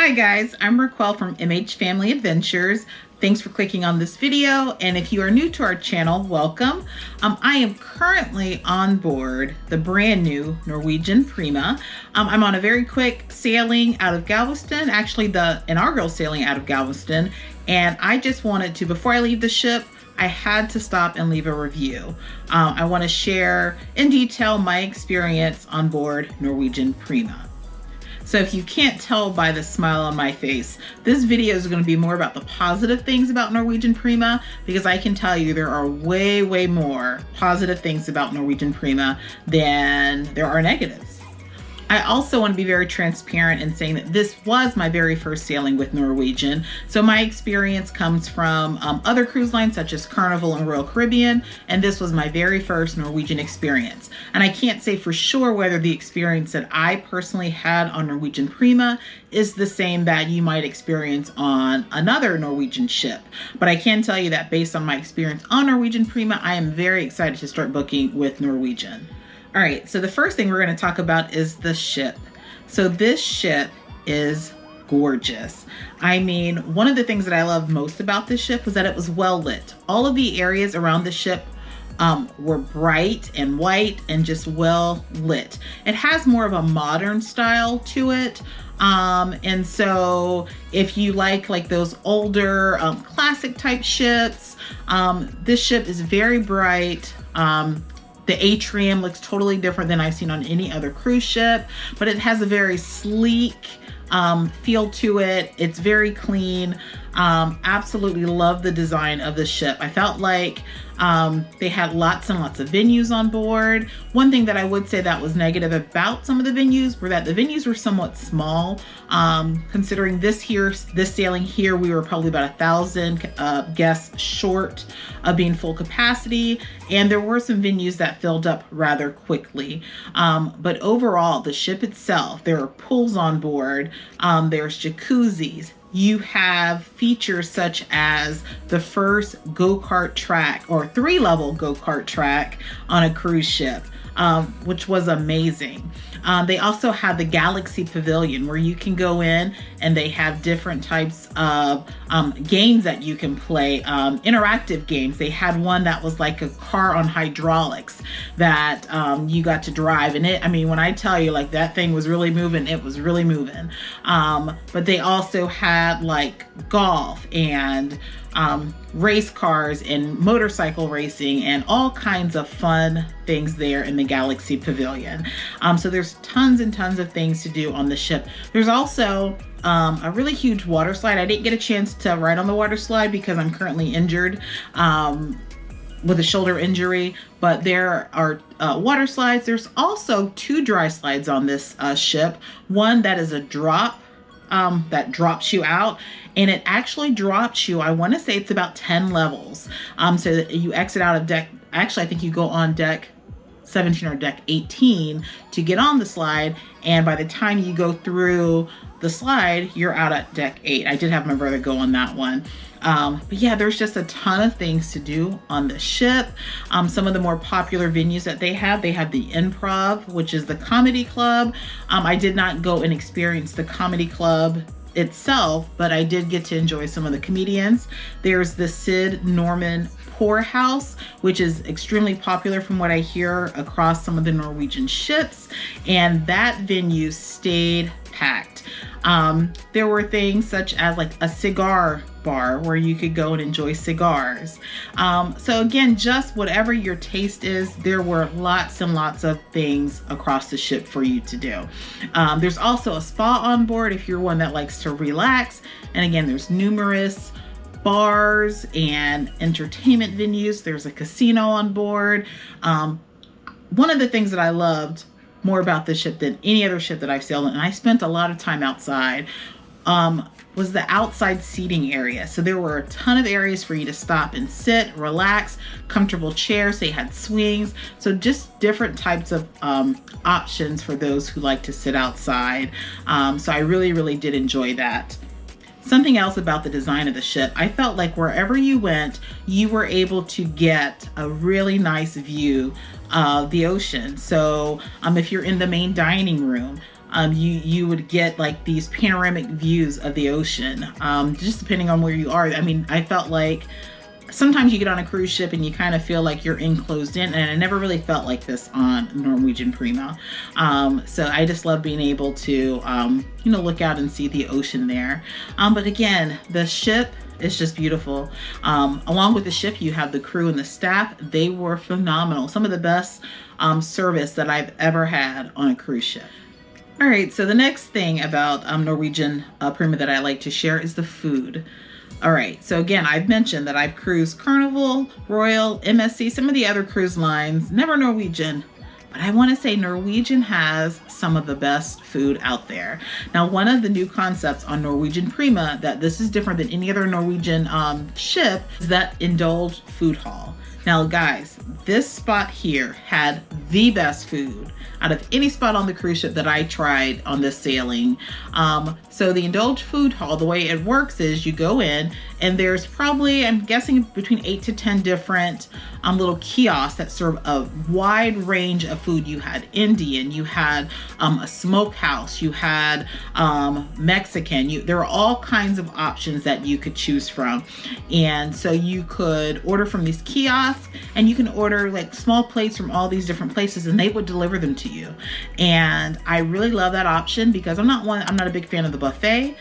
Hi guys, I'm RacQuelle from MHFamilyAdventures. Thanks for clicking on this video, and if you are new to our channel, welcome. I am currently on board the brand new Norwegian Prima. I'm on a very quick sailing out of Galveston, actually the inaugural sailing out of Galveston, and I just wanted to, before I leave the ship, I had to stop and leave a review. I want to share in detail my experience on board Norwegian Prima. So if you can't tell by the smile on my face, this video is going to be more about the positive things about Norwegian Prima, because I can tell you there are way more positive things about Norwegian Prima than there are negatives. I also want to be very transparent in saying that this was my very first sailing with Norwegian. So my experience comes from other cruise lines such as Carnival and Royal Caribbean, and this was my very first Norwegian experience. And I can't say for sure whether the experience that I personally had on Norwegian Prima is the same that you might experience on another Norwegian ship. But I can tell you that based on my experience on Norwegian Prima, I am very excited to start booking with Norwegian. All right, so the first thing we're going to talk about is the ship. So this ship is gorgeous. I mean, one of the things that I love most about this ship was that it was well lit. All of the areas around the ship were bright and white and just well lit. It has more of a modern style to it. And so if you like those older classic type ships, this ship is very bright. The atrium looks totally different than I've seen on any other cruise ship, but it has a very sleek feel to it. It's very clean. Absolutely love the design of the ship. I felt like they had lots and lots of venues on board. One thing that I would say that was negative about some of the venues were that the venues were somewhat small. Considering this sailing here, we were probably about 1,000 guests short of being full capacity, and there were some venues that filled up rather quickly. But overall, the ship itself, there are pools on board, there's jacuzzis. You have features such as the first go-kart track or 3-level go-kart track on a cruise ship, which was amazing. They also have the Galaxy Pavilion where you can go in and they have different types of games that you can play, interactive games. They had one that was like a car on hydraulics that you got to drive. And I mean, when I tell you that thing was really moving, it was really moving. But they also had like golf and race cars and motorcycle racing and all kinds of fun things there in the Galaxy Pavilion. So there's tons and tons of things to do on the ship. There's also a really huge water slide. I didn't get a chance to ride on the water slide because I'm currently injured with a shoulder injury, but there are water slides. There's also 2 dry slides on this ship. One that is a drop that drops you out, and it actually drops you, I want to say it's about 10 levels. So that you exit out of deck, actually I think you go on deck 17 or deck 18 to get on the slide, and by the time you go through the slide, you're out at deck 8. I did have my brother go on that one. But yeah, there's just a ton of things to do on the ship. Some of the more popular venues that they have the Improv, which is the comedy club. I did not go and experience the comedy club itself, but I did get to enjoy some of the comedians. There's the Sid Norman Poorhouse, which is extremely popular from what I hear across some of the Norwegian ships, and that venue stayed packed. There were things such as like a cigar bar where you could go and enjoy cigars. So again, just whatever your taste is, there were lots and lots of things across the ship for you to do. There's also a spa on board if you're one that likes to relax. And again, there's numerous bars and entertainment venues. There's a casino on board. One of the things that I loved more about this ship than any other ship that I've sailed in, and I spent a lot of time outside, was the outside seating area. So there were a ton of areas for you to stop and sit, relax, comfortable chairs. They had swings. So just different types of options for those who like to sit outside. So I really did enjoy that. Something else about the design of the ship, I felt like wherever you went, you were able to get a really nice view of the ocean. So if you're in the main dining room, you would get like these panoramic views of the ocean, just depending on where you are. I mean, I felt like sometimes you get on a cruise ship and you kind of feel like you're enclosed in, and I never really felt like this on Norwegian Prima. So I just love being able to, look out and see the ocean there. But again, the ship is just beautiful. Along with the ship, you have the crew and the staff. They were phenomenal. Some of the best service that I've ever had on a cruise ship. All right, so the next thing about Norwegian Prima that I like to share is the food. All right, so again, I've mentioned that I've cruised Carnival, Royal, MSC, some of the other cruise lines, never Norwegian. But I want to say Norwegian has some of the best food out there. Now, one of the new concepts on Norwegian Prima that this is different than any other Norwegian ship is that indulged food hall. Now, guys, this spot here had the best food out of any spot on the cruise ship that I tried on this sailing. So the indulged food hall, the way it works is you go in and there's probably, I'm guessing, between 8 to 10 different little kiosks that serve a wide range of food. You had Indian, you had a smokehouse, you had Mexican. There were all kinds of options that you could choose from. And so you could order from these kiosks, and you can order like small plates from all these different places, and they would deliver them to you. And I really love that option because I'm not a big fan of the buffet.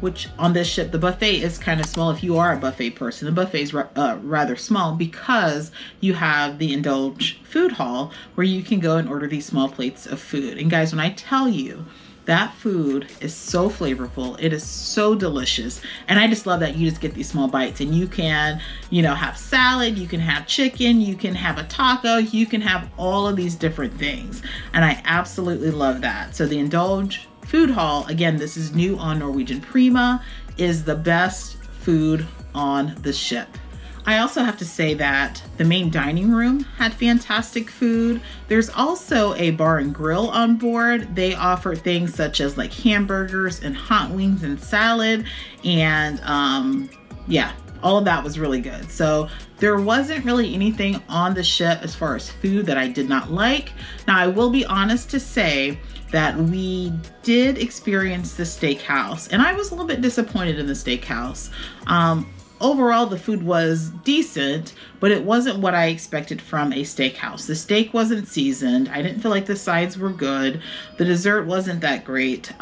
Which on this ship, the buffet is kind of small. If you are a buffet person, the buffet is rather small because you have the indulge food hall where you can go and order these small plates of food. And guys, when I tell you that food is so flavorful, it is so delicious. And I just love that you just get these small bites and you can, have salad, you can have chicken, you can have a taco, you can have all of these different things. And I absolutely love that. So the indulge food hall, again, this is new on Norwegian Prima, is the best food on the ship. I also have to say that the main dining room had fantastic food. There's also a bar and grill on board. They offer things such as like hamburgers and hot wings and salad. And all of that was really good. So there wasn't really anything on the ship as far as food that I did not like. Now, I will be honest to say that we did experience the steakhouse, and I was a little bit disappointed in the steakhouse. Overall, the food was decent, but it wasn't what I expected from a steakhouse. The steak wasn't seasoned. I didn't feel like the sides were good. The dessert wasn't that great.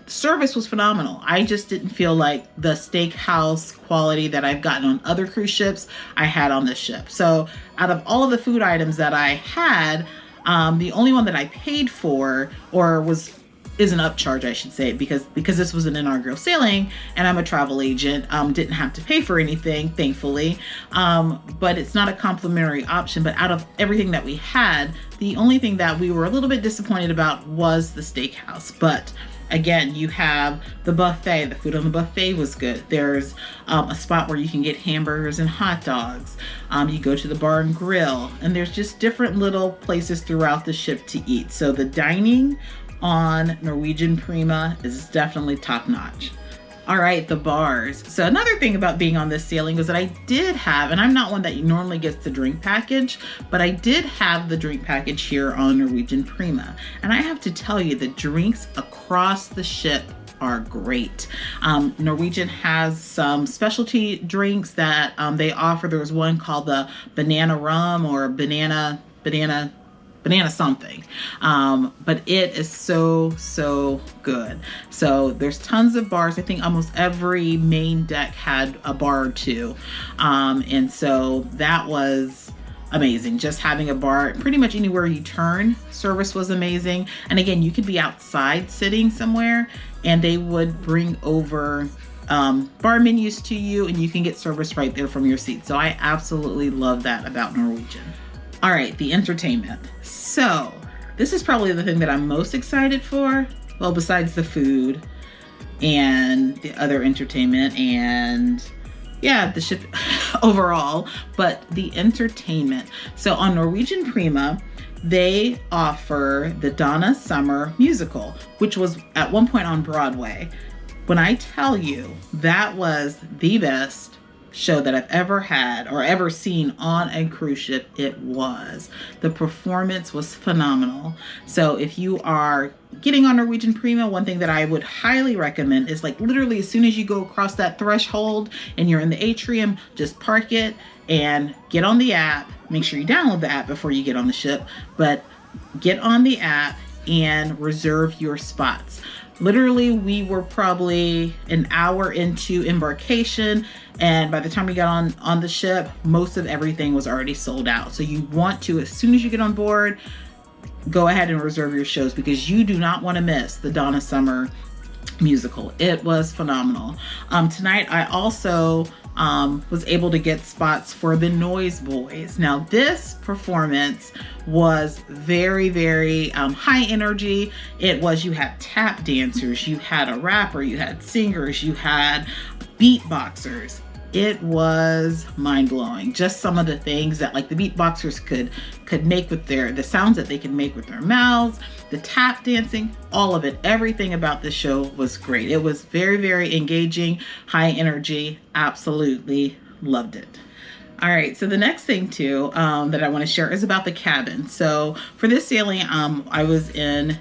Service was phenomenal. I just didn't feel like the steakhouse quality that I've gotten on other cruise ships I had on this ship. So out of all of the food items that I had, the only one that I paid for is an upcharge, I should say, because this was an inaugural sailing and I'm a travel agent, didn't have to pay for anything, thankfully. But it's not a complimentary option. But out of everything that we had, the only thing that we were a little bit disappointed about was the steakhouse. But again, you have the buffet. The food on the buffet was good. There's a spot where you can get hamburgers and hot dogs. You go to the bar and grill, and there's just different little places throughout the ship to eat. So the dining on Norwegian Prima is definitely top notch. All right, the bars. So another thing about being on this sailing was that I did have, and I'm not one that normally gets the drink package, but I did have the drink package here on Norwegian Prima. And I have to tell you, the drinks across the ship are great. Norwegian has some specialty drinks that they offer. There was one called the banana rum or banana something, but it is so good. So there's tons of bars. I think almost every main deck had a bar or two, and so that was amazing. Just having a bar pretty much anywhere you turn. Service was amazing. And again, you could be outside sitting somewhere and they would bring over bar menus to you, and you can get service right there from your seat. So I absolutely love that about Norwegian. All right, the entertainment. So this is probably the thing that I'm most excited for. Well, besides the food and the other entertainment and the ship overall, but the entertainment. So on Norwegian Prima, they offer the Donna Summer musical, which was at one point on Broadway. When I tell you that was the best show that I've ever had or ever seen on a cruise ship. It was. The performance was phenomenal. So if you are getting on Norwegian Prima, one thing that I would highly recommend is like literally as soon as you go across that threshold and you're in the atrium, just park it and get on the app. Make sure you download the app before you get on the ship, but get on the app and reserve your spots. Literally, we were probably an hour into embarkation, and by the time we got on the ship, most of everything was already sold out. So you want to, as soon as you get on board, go ahead and reserve your shows because you do not want to miss the Donna Summer musical. It was phenomenal. Tonight, I also was able to get spots for the Noise Boys. Now, this performance was very, very high energy. It was, you had tap dancers, you had a rapper, you had singers, you had beatboxers. It was mind-blowing. Just some of the things that like the beatboxers could make with the sounds that they could make with their mouths, the tap dancing, all of it. Everything about this show was great. It was very, very engaging, high energy. Absolutely loved it. All right, so the next thing too that I want to share is about the cabin. So for this sailing, I was in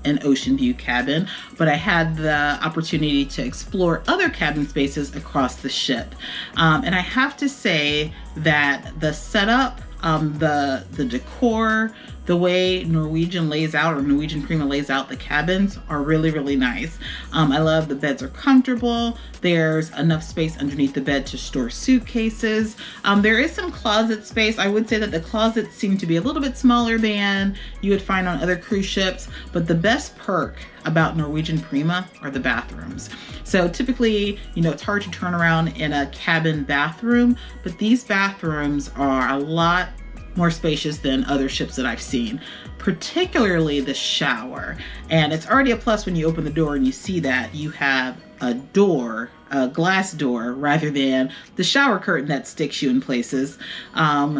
an ocean view cabin, but I had the opportunity to explore other cabin spaces across the ship. And I have to say that the setup, the decor, the way Norwegian lays out or Norwegian Prima lays out the cabins are really, really nice. I love the beds are comfortable. There's enough space underneath the bed to store suitcases. There is some closet space. I would say that the closets seem to be a little bit smaller than you would find on other cruise ships, but the best perk about Norwegian Prima are the bathrooms. So typically, you know, it's hard to turn around in a cabin bathroom, but these bathrooms are a lot more spacious than other ships that I've seen, particularly the shower. And it's already a plus when you open the door and you see that you have a door, a glass door, rather than the shower curtain that sticks you in places.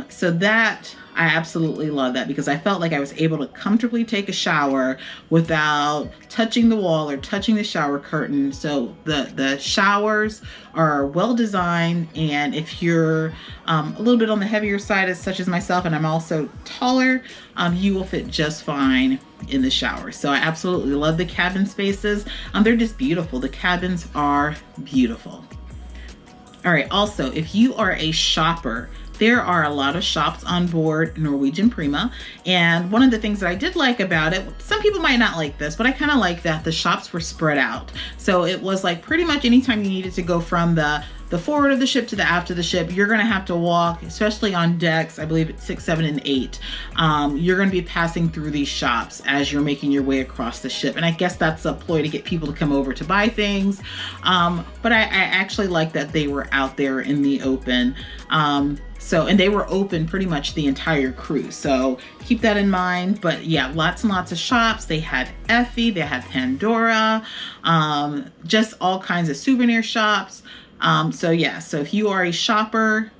So that, I absolutely love that because I felt like I was able to comfortably take a shower without touching the wall or touching the shower curtain. So the showers are well designed, and if you're a little bit on the heavier side, such as myself, and I'm also taller, you will fit just fine in the shower. So I absolutely love the cabin spaces. They're just beautiful. The cabins are beautiful. All right, also, if you are a shopper, there are a lot of shops on board Norwegian Prima. And one of the things that I did like about it, some people might not like this, but I kind of like that the shops were spread out. So it was like pretty much anytime you needed to go from the forward of the ship to the aft of the ship, you're going to have to walk, especially on decks, I believe it's 6, 7, and 8. You're going to be passing through these shops as you're making your way across the ship. And I guess that's a ploy to get people to come over to buy things. But I actually like that they were out there in the open. And they were open pretty much the entire cruise. So keep that in mind. But yeah, lots and lots of shops. They had Effie, they had Pandora, just all kinds of souvenir shops. So if you are a shopper,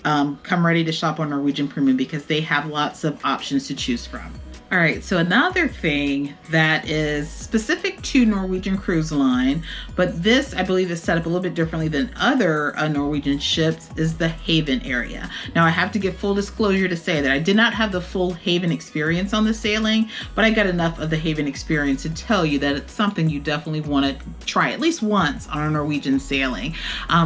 come ready to shop on Norwegian Prima because they have lots of options to choose from. All right, so another thing that is specific to Norwegian Cruise Line, but this I believe is set up a little bit differently than other Norwegian ships, is the Haven area. Now I have to give full disclosure to say that I did not have the full Haven experience on the sailing, but I got enough of the Haven experience to tell you that it's something you definitely want to try at least once on a Norwegian sailing.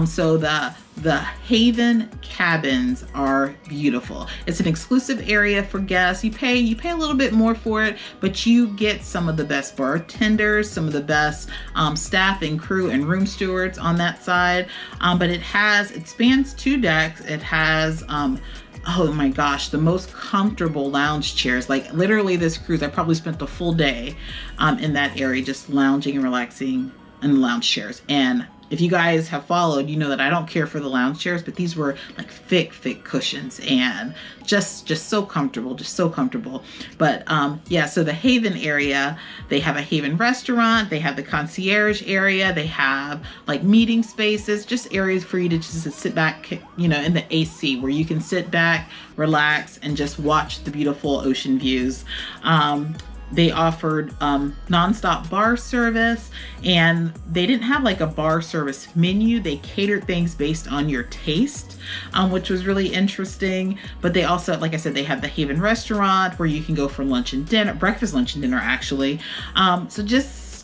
So the Haven cabins are beautiful. It's an exclusive area for guests. You pay a little bit more for it, but you get some of the best bartenders, some of the best staff and crew and room stewards on that side. But it spans 2 decks. It has oh my gosh, the most comfortable lounge chairs. Like literally this cruise, I probably spent the full day in that area just lounging and relaxing in the lounge chairs. And if you guys have followed, you know that I don't care for the lounge chairs, but these were like thick cushions and just so comfortable, But so the Haven area, they have a Haven restaurant, they have the concierge area, they have like meeting spaces, just areas for you to just sit back, you know, in the AC where you can sit back, relax, and just watch the beautiful ocean views. They offered nonstop bar service, and they didn't have like a bar service menu. They catered things based on your taste, which was really interesting. But they also, like I said, they have the Haven restaurant where you can go for lunch and dinner, breakfast, lunch, and dinner actually. So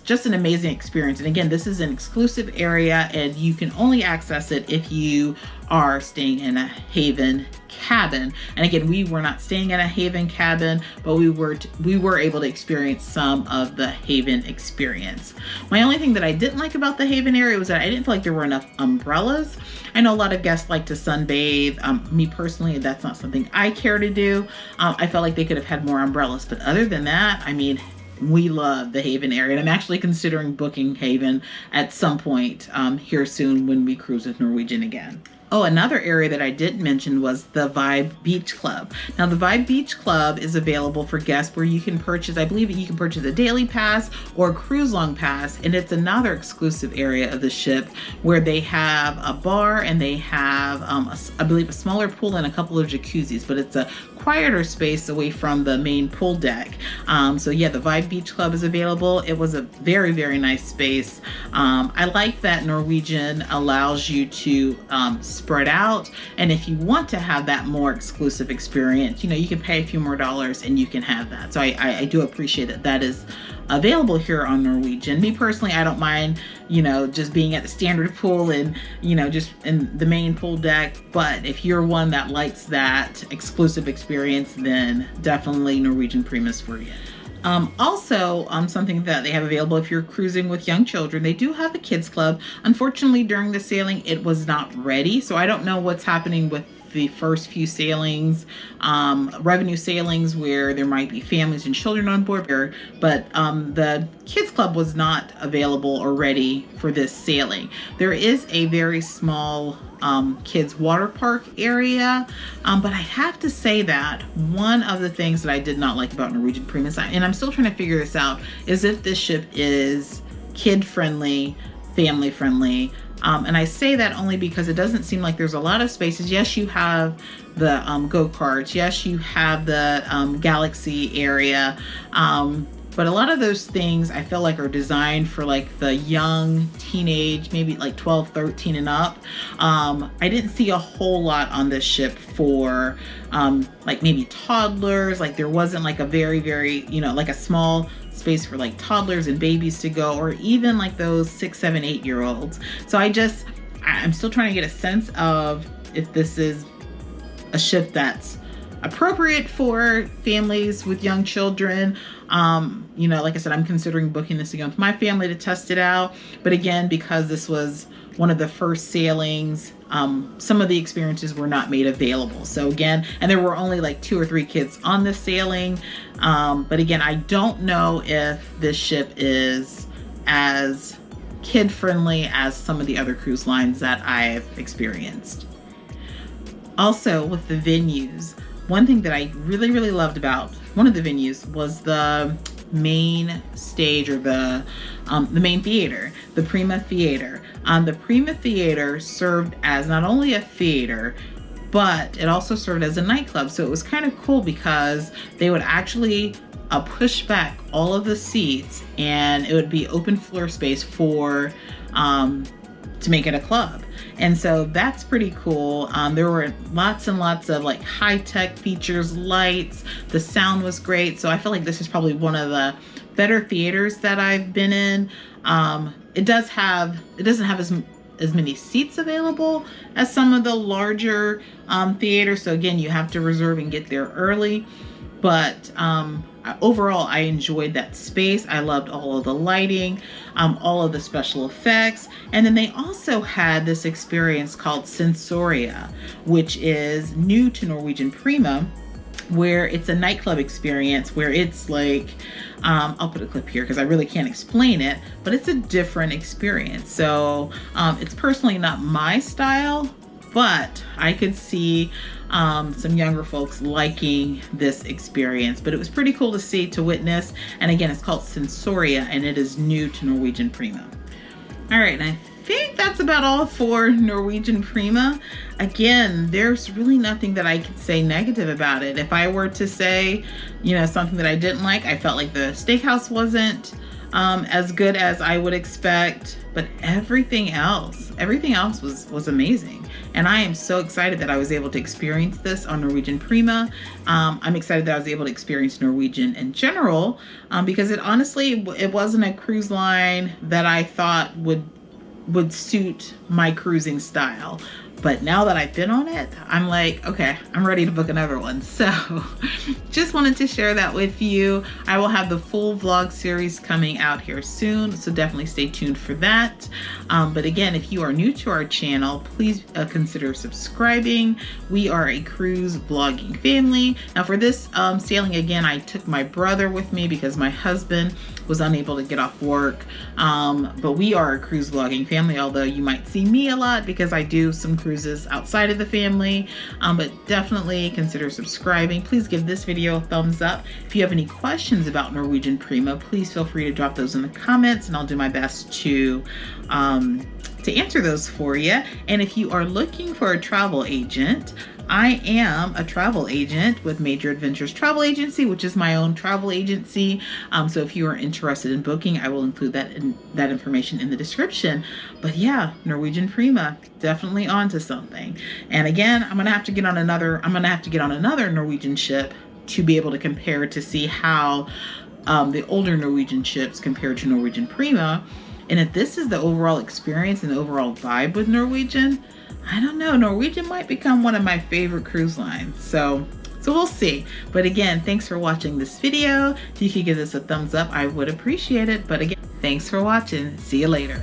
just an amazing experience. And again, this is an exclusive area, and you can only access it if you are staying in a Haven cabin. And again, we were not staying in a Haven cabin, but we were able to experience some of the Haven experience. My only thing that I didn't like about the Haven area was that I didn't feel like there were enough umbrellas. I know a lot of guests like to sunbathe. Me personally, that's not something I care to do. I felt like they could have had more umbrellas, but other than that, I mean, we love the Haven area, and I'm actually considering booking Haven at some point here soon when we cruise with Norwegian again. Oh, another area that I didn't mention was the Vibe Beach Club. Now, the Vibe Beach Club is available for guests where you can purchase, I believe you can purchase a daily pass or a cruise long pass, and it's another exclusive area of the ship where they have a bar and they have, I believe, a smaller pool and a couple of jacuzzis, but it's a quieter space away from the main pool deck. So yeah, the Vibe Beach Club is available. It was a very, very nice space. I like that Norwegian allows you to spread out, and if you want to have that more exclusive experience, you know, you can pay a few more dollars and you can have that. So I do appreciate that that is available here on Norwegian. Me personally, I don't mind, you know, just being at the standard pool and, you know, just in the main pool deck. But if you're one that likes that exclusive experience, then definitely Norwegian Prima is for you. Also, something that they have available if you're cruising with young children, they do have a kids club. Unfortunately, during the sailing, it was not ready. So I don't know what's happening with the first few sailings, revenue sailings where there might be families and children on board, but the kids club was not available or ready for this sailing. There is a very small kids water park area, but I have to say that one of the things that I did not like about Norwegian Prima, and I'm still trying to figure this out, is if this ship is kid friendly, family friendly. And I say that only because it doesn't seem like there's a lot of spaces. Yes, you have the go-karts. Yes, you have the Galaxy area. But a lot of those things I feel like are designed for like the young teenage, maybe like 12, 13 and up. I didn't see a whole lot on this ship for like maybe toddlers. Like there wasn't like a very, very, you know, like a small space for like toddlers and babies to go, or even like those 6, 7, 8-year-olds. So I'm still trying to get a sense of if this is a ship that's appropriate for families with young children. You know, like I said, I'm considering booking this again with my family to test it out. But again, because this was one of the first sailings, some of the experiences were not made available. So again, and there were only like 2 or 3 kids on the sailing. But again, I don't know if this ship is as kid friendly as some of the other cruise lines that I've experienced. Also with the venues, one thing that I really, really loved about one of the venues was the main stage, or the main theater, the Prima Theater. The Prima Theater served as not only a theater, but it also served as a nightclub. So it was kind of cool because they would actually push back all of the seats, and it would be open floor space for to make it a club. And so that's pretty cool. There were lots and lots of like high-tech features, lights, the sound was great. So I feel like this is probably one of the better theaters that I've been in. It doesn't have as many seats available as some of the larger theaters. So again, you have to reserve and get there early. But overall, I enjoyed that space. I loved all of the lighting, all of the special effects. And then they also had this experience called Sensoria, which is new to Norwegian Prima, where it's a nightclub experience where it's like, I'll put a clip here because I really can't explain it, but it's a different experience. So it's personally not my style, but I could see some younger folks liking this experience. But it was pretty cool to see, to witness. And again, it's called Sensoria, and it is new to Norwegian Prima. All right, and I think that's about all for Norwegian Prima. Again, there's really nothing that I could say negative about it. If I were to say, you know, something that I didn't like, I felt like the steakhouse wasn't as good as I would expect, but everything else was amazing. And I am so excited that I was able to experience this on Norwegian Prima. I'm excited that I was able to experience Norwegian in general, because it honestly, it wasn't a cruise line that I thought would suit my cruising style. But now that I've been on it, I'm like, okay, I'm ready to book another one. So just wanted to share that with you. I will have the full vlog series coming out here soon, so definitely stay tuned for that. But again, if you are new to our channel, please consider subscribing. We are a cruise vlogging family. Now for this sailing, again, I took my brother with me because my husband was unable to get off work. But we are a cruise vlogging family, although you might see me a lot because I do some cruises outside of the family. But definitely consider subscribing. Please give this video a thumbs up. If you have any questions about Norwegian Prima, please feel free to drop those in the comments and I'll do my best to answer those for you. And if you are looking for a travel agent, I am a travel agent with Major Adventures Travel Agency, which is my own travel agency. So if you are interested in booking, I will include that information in the description. But yeah, Norwegian Prima, definitely onto something. And again, I'm gonna have to get on another Norwegian ship to be able to compare to see how the older Norwegian ships compare to Norwegian Prima. And if this is the overall experience and the overall vibe with Norwegian, I don't know, Norwegian might become one of my favorite cruise lines. So we'll see. But again, thanks for watching this video. If you could give this a thumbs up, I would appreciate it. But again, thanks for watching. See you later.